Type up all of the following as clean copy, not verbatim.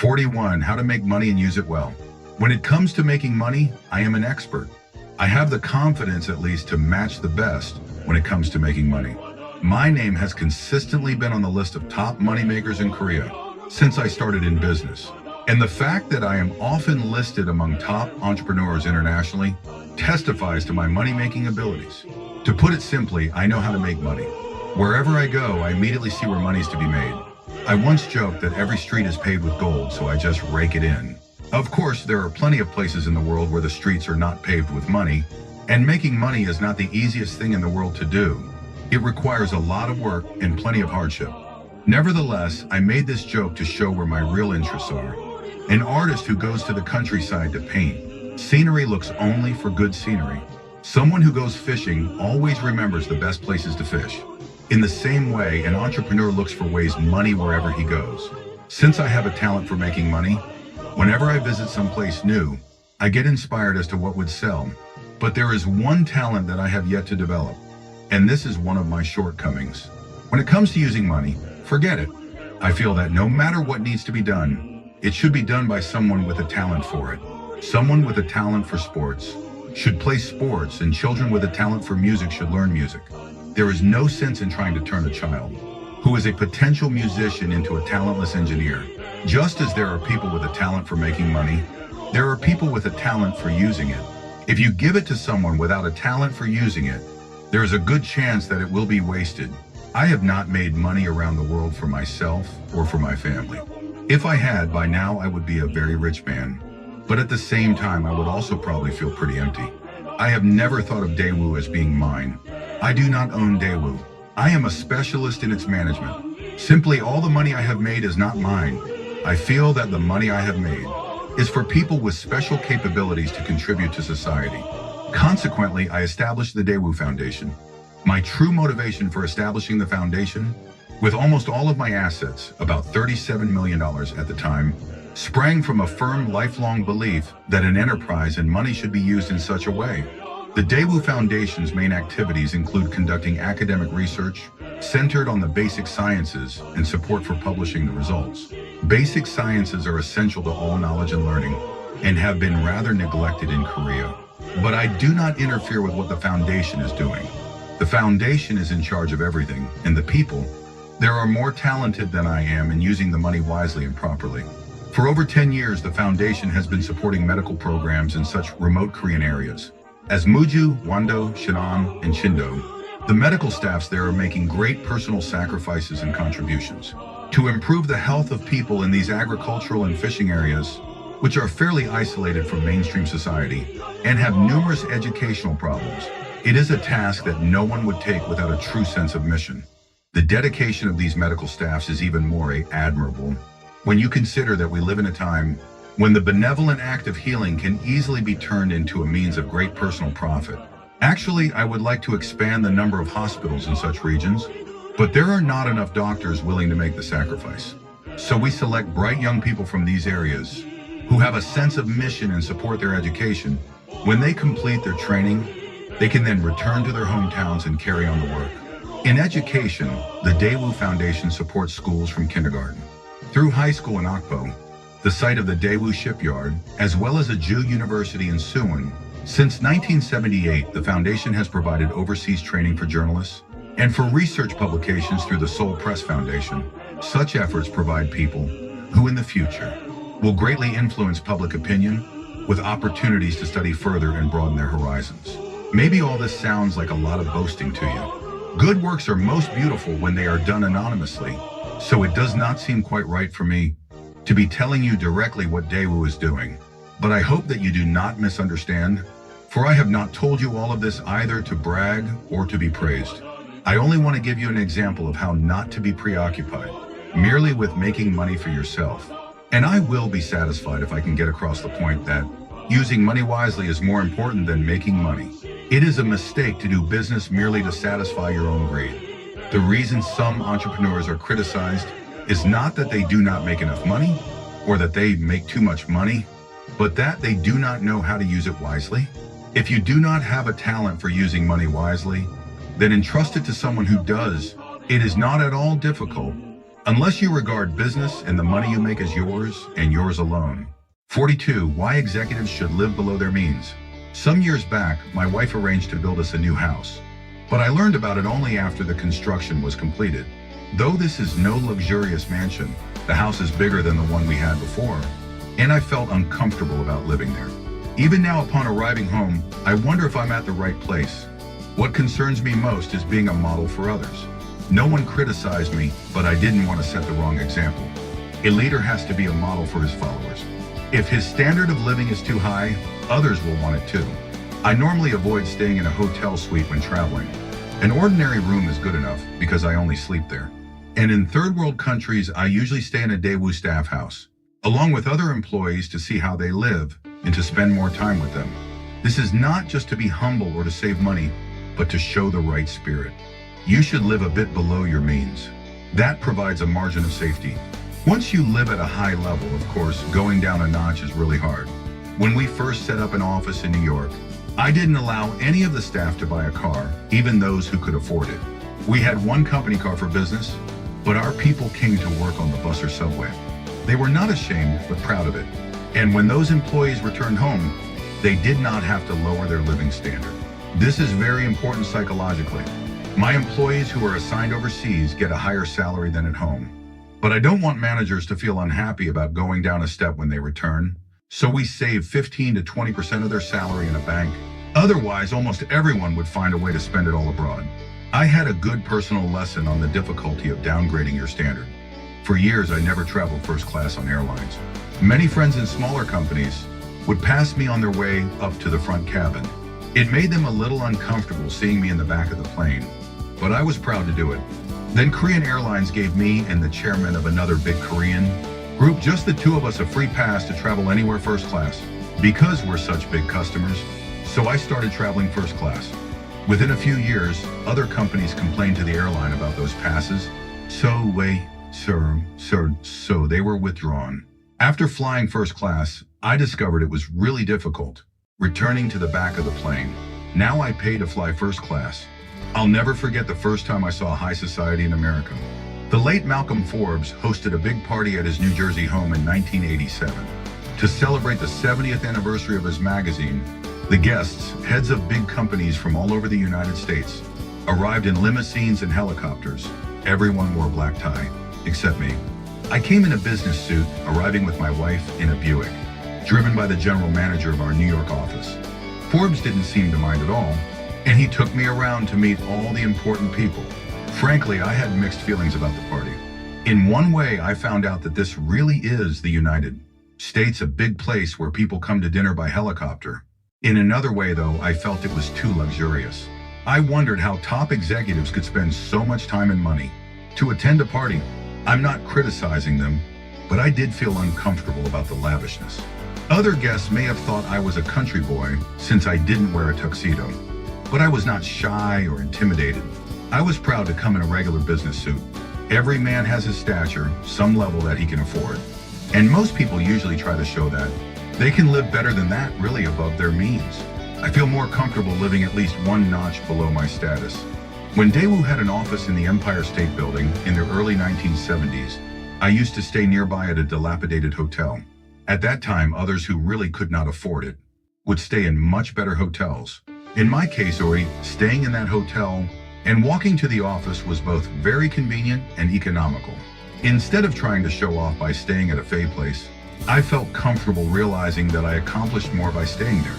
41. How to make money and use it well. When it comes to making money, I am an expert. I have the confidence at least to match the best when it comes to making money. My name has consistently been on the list of top moneymakers in Korea since I started in business. And the fact that I am often listed among top entrepreneurs internationally testifies to my money-making abilities. To put it simply, I know how to make money. Wherever I go, I immediately see where money's to be made. I once joked that every street is paved with gold, so I just rake it in. Of course, there are plenty of places in the world where the streets are not paved with money, and making money is not the easiest thing in the world to do. It requires a lot of work and plenty of hardship. Nevertheless, I made this joke to show where my real interests are. An artist who goes to the countryside to paint. Scenery looks only for good scenery. Someone who goes fishing always remembers the best places to fish. In the same way, an entrepreneur looks for ways money wherever he goes. Since I have a talent for making money, whenever I visit someplace new, I get inspired as to what would sell. But there is one talent that I have yet to develop, and this is one of my shortcomings. When it comes to using money, forget it. I feel that no matter what needs to be done, it should be done by someone with a talent for it. Someone with a talent for sports should play sports, and children with a talent for music should learn music. There is no sense in trying to turn a child who is a potential musician into a talentless engineer. Just as there are people with a talent for making money, there are people with a talent for using it. If you give it to someone without a talent for using it, there is a good chance that it will be wasted. I have not made money around the world for myself or for my family. If I had, by now I would be a very rich man. But at the same time, I would also probably feel pretty empty. I have never thought of Daewoo as being mine. I do not own Daewoo. I am a specialist in its management. Simply, all the money I have made is not mine. I feel that the money I have made is for people with special capabilities to contribute to society. Consequently, I established the Daewoo Foundation. My true motivation for establishing the foundation, with almost all of my assets, about $37 million at the time, sprang from a firm lifelong belief that an enterprise and money should be used in such a way. The Daewoo Foundation's main activities include conducting academic research centered on the basic sciences and support for publishing the results. Basic sciences are essential to all knowledge and learning and have been rather neglected in Korea. But I do not interfere with what the foundation is doing. The foundation is in charge of everything, and the people, there are more talented than I am in using the money wisely and properly. For over 10 years, the foundation has been supporting medical programs in such remote Korean areas as Muju, Wando, Shinan, and Chindo. The medical staffs there are making great personal sacrifices and contributions to improve the health of people in these agricultural and fishing areas, which are fairly isolated from mainstream society and have numerous educational problems. It is a task that no one would take without a true sense of mission. The dedication of these medical staffs is even more admirable when you consider that we live in a time when the benevolent act of healing can easily be turned into a means of great personal profit. Actually, I would like to expand the number of hospitals in such regions, but there are not enough doctors willing to make the sacrifice. So we select bright young people from these areas who have a sense of mission and support their education. When they complete their training, they can then return to their hometowns and carry on the work. In education, the Daewoo Foundation supports schools from kindergarten through high school in Akpo, the site of the Daewoo shipyard, as well as a Jew university in Suwon. Since 1978, the foundation has provided overseas training for journalists and for research publications through the Seoul Press Foundation. Such efforts provide people who in the future will greatly influence public opinion with opportunities to study further and broaden their horizons. Maybe all this sounds like a lot of boasting to you. Good works are most beautiful when they are done anonymously, so it does not seem quite right for me to be telling you directly what Daewoo is doing. But I hope that you do not misunderstand, for I have not told you all of this either to brag or to be praised. I only want to give you an example of how not to be preoccupied merely with making money for yourself. And I will be satisfied if I can get across the point that using money wisely is more important than making money. It is a mistake to do business merely to satisfy your own greed. The reason some entrepreneurs are criticized is not that they do not make enough money or that they make too much money, but that they do not know how to use it wisely. If you do not have a talent for using money wisely, then entrust it to someone who does. It is not at all difficult, unless you regard business and the money you make as yours and yours alone. 42. Why executives should live below their means. Some years back, my wife arranged to build us a new house, but I learned about it only after the construction was completed. Though this is no luxurious mansion, the house is bigger than the one we had before, and I felt uncomfortable about living there. Even now, upon arriving home, I wonder if I'm at the right place. What concerns me most is being a model for others. No one criticized me, but I didn't want to set the wrong example. A leader has to be a model for his followers. If his standard of living is too high, others will want it too. I normally avoid staying in a hotel suite when traveling. An ordinary room is good enough because I only sleep there. And in third world countries, I usually stay in a Daewoo staff house, along with other employees to see how they live and to spend more time with them. This is not just to be humble or to save money, but to show the right spirit. You should live a bit below your means. That provides a margin of safety. Once you live at a high level, of course, going down a notch is really hard. When we first set up an office in New York, I didn't allow any of the staff to buy a car, even those who could afford it. We had one company car for business, but our people came to work on the bus or subway. They were not ashamed, but proud of it. And when those employees returned home, they did not have to lower their living standard. This is very important psychologically. My employees who are assigned overseas get a higher salary than at home. But I don't want managers to feel unhappy about going down a step when they return. So we save 15 to 20% of their salary in a bank. Otherwise, almost everyone would find a way to spend it all abroad. I had a good personal lesson on the difficulty of downgrading your standard. For years, I never traveled first class on airlines. Many friends in smaller companies would pass me on their way up to the front cabin. It made them a little uncomfortable seeing me in the back of the plane, but I was proud to do it. Then Korean Airlines gave me and the chairman of another big Korean group, just the two of us, a free pass to travel anywhere first class. Because we're such big customers, so I started traveling first class. Within a few years, other companies complained to the airline about those passes. So they were withdrawn. After flying first class, I discovered it was really difficult returning to the back of the plane. Now I pay to fly first class. I'll never forget the first time I saw high society in America. The late Malcolm Forbes hosted a big party at his New Jersey home in 1987. To celebrate the 70th anniversary of his magazine, the guests, heads of big companies from all over the United States, arrived in limousines and helicopters. Everyone wore a black tie, except me. I came in a business suit, arriving with my wife in a Buick, driven by the general manager of our New York office. Forbes didn't seem to mind at all, and he took me around to meet all the important people. Frankly, I had mixed feelings about the party. In one way, I found out that this really is the United States, a big place where people come to dinner by helicopter. In another way, though, I felt it was too luxurious. I wondered how top executives could spend so much time and money to attend a party. I'm not criticizing them, but I did feel uncomfortable about the lavishness. Other guests may have thought I was a country boy since I didn't wear a tuxedo, but I was not shy or intimidated. I was proud to come in a regular business suit. Every man has his stature, some level that he can afford. And most people usually try to show that they can live better than that, really above their means. I feel more comfortable living at least one notch below my status. When Daewoo had an office in the Empire State Building in the early 1970s, I used to stay nearby at a dilapidated hotel. At that time, others who really could not afford it would stay in much better hotels. In my case, Ori, staying in that hotel and walking to the office was both very convenient and economical. Instead of trying to show off by staying at a Fay place, I felt comfortable realizing that I accomplished more by staying there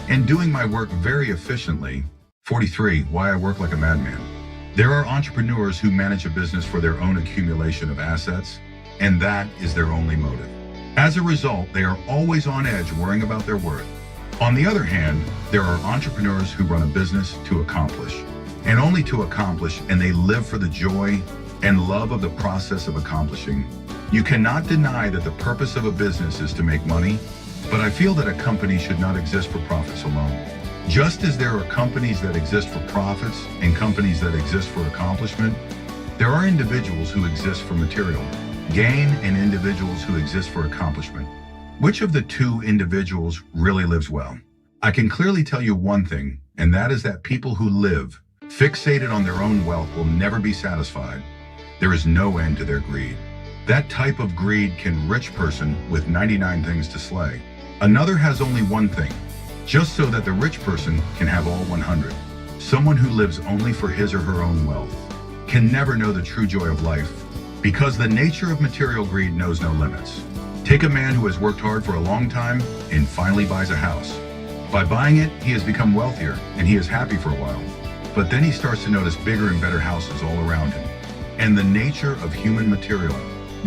and doing my work very efficiently. 43. Why I work like a madman. There are entrepreneurs who manage a business for their own accumulation of assets, and that is their only motive. As a result, they are always on edge worrying about their worth. On the other hand, there are entrepreneurs who run a business to accomplish, and only to accomplish, and they live for the joy and love of the process of accomplishing. You cannot deny that the purpose of a business is to make money, but I feel that a company should not exist for profits alone. Just as there are companies that exist for profits and companies that exist for accomplishment, there are individuals who exist for material gain and individuals who exist for accomplishment. Which of the two individuals really lives well? I can clearly tell you one thing, and that is that people who live fixated on their own wealth will never be satisfied. there is no end to their greed. That type of greed can rich person with 99 things to slay. Another has only one thing, just so that the rich person can have all 100. Someone who lives only for his or her own wealth can never know the true joy of life, because the nature of material greed knows no limits. Take a man who has worked hard for a long time and finally buys a house. By buying it, he has become wealthier and he is happy for a while. But then he starts to notice bigger and better houses all around him. And the nature of human material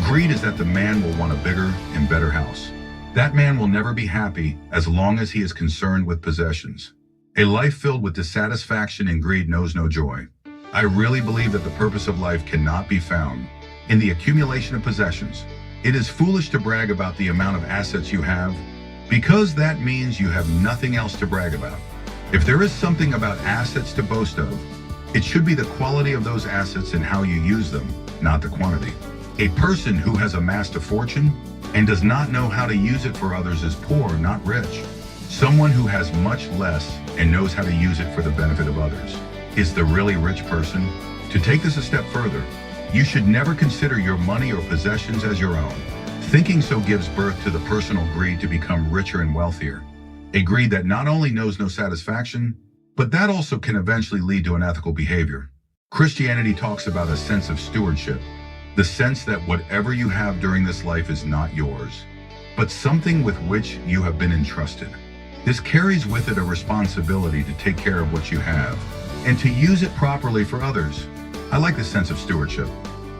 greed is that the man will want a bigger and better house. That man will never be happy as long as he is concerned with possessions. A life filled with dissatisfaction and greed knows no joy. I really believe that the purpose of life cannot be found in the accumulation of possessions. It is foolish to brag about the amount of assets you have, because that means you have nothing else to brag about. If there is something about assets to boast of, it should be the quality of those assets and how you use them, not the quantity. A person who has amassed a fortune and does not know how to use it for others is poor, not rich. Someone who has much less and knows how to use it for the benefit of others is the really rich person. To take this a step further, you should never consider your money or possessions as your own. Thinking so gives birth to the personal greed to become richer and wealthier. A greed that not only knows no satisfaction, but that also can eventually lead to unethical behavior. Christianity talks about a sense of stewardship, the sense that whatever you have during this life is not yours, but something with which you have been entrusted. This carries with it a responsibility to take care of what you have and to use it properly for others. I like the sense of stewardship.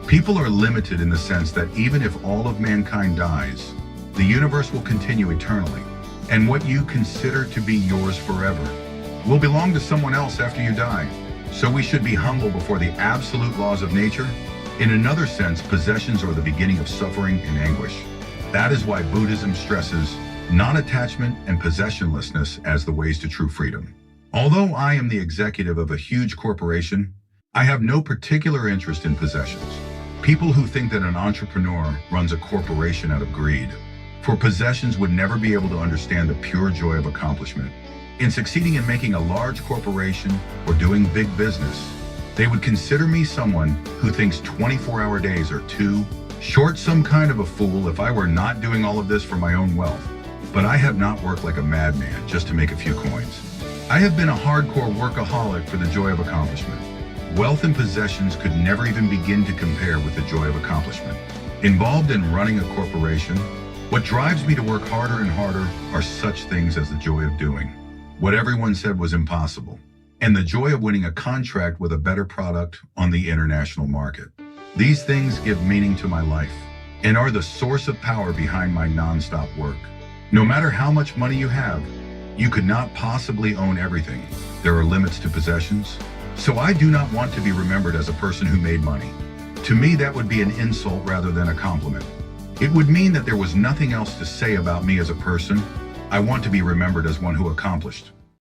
People are limited in the sense that even if all of mankind dies, the universe will continue eternally, and what you consider to be yours forever will belong to someone else after you die. So we should be humble before the absolute laws of nature. In another sense, possessions are the beginning of suffering and anguish. That is why Buddhism stresses non-attachment and possessionlessness as the ways to true freedom. Although I am the executive of a huge corporation, I have no particular interest in possessions. People who think that an entrepreneur runs a corporation out of greed for possessions would never be able to understand the pure joy of accomplishment. In succeeding in making a large corporation or doing big business, they would consider me someone who thinks 24-hour days are too short, some kind of a fool if I were not doing all of this for my own wealth. But I have not worked like a madman just to make a few coins. I have been a hardcore workaholic for the joy of accomplishment. Wealth and possessions could never even begin to compare with the joy of accomplishment. Involved in running a corporation, what drives me to work harder and harder are such things as the joy of doing what everyone said was impossible, and the joy of winning a contract with a better product on the international market. These things give meaning to my life and are the source of power behind my non-stop work. No matter how much money you have, you could not possibly own everything. There are limits to possessions. So I do not want to be remembered as a person who made money. To me, that would be an insult rather than a compliment. It would mean that there was nothing else to say about me as a person. I want to be remembered as one who accomplished.